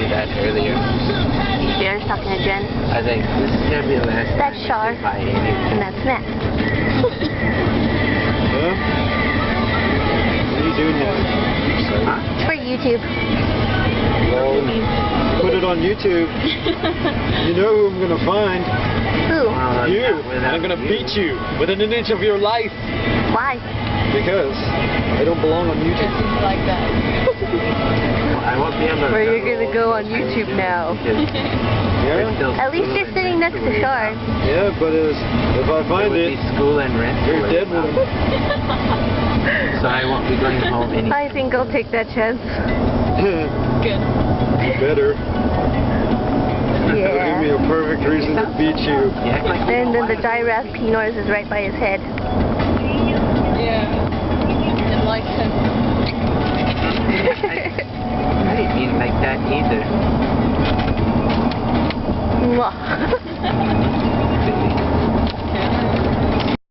you that earlier. Darren's talking to Jen. I think this is going to be the last That's Char. time I say bye anyway. And that's Matt. Huh? What are you doing now? Huh? It's for YouTube. Well, put it on YouTube. You know who I'm going to find. Who? You. I'm going to beat you within an inch of your life. Why? Because I don't belong on YouTube. Like that. I won't be able to. Where you're gonna go on YouTube now. Yeah? At least you're sitting next to Shar. Yeah, but if I find it, school and rent. you're a dead one. So I won't be going home any. I think I'll take that chance. Good. You better. That'll give me Yeah. a perfect reason to beat you. You act like And then the giraffe Pinors is right by his head. Yeah. And like him. I didn't mean like that either. Mwah.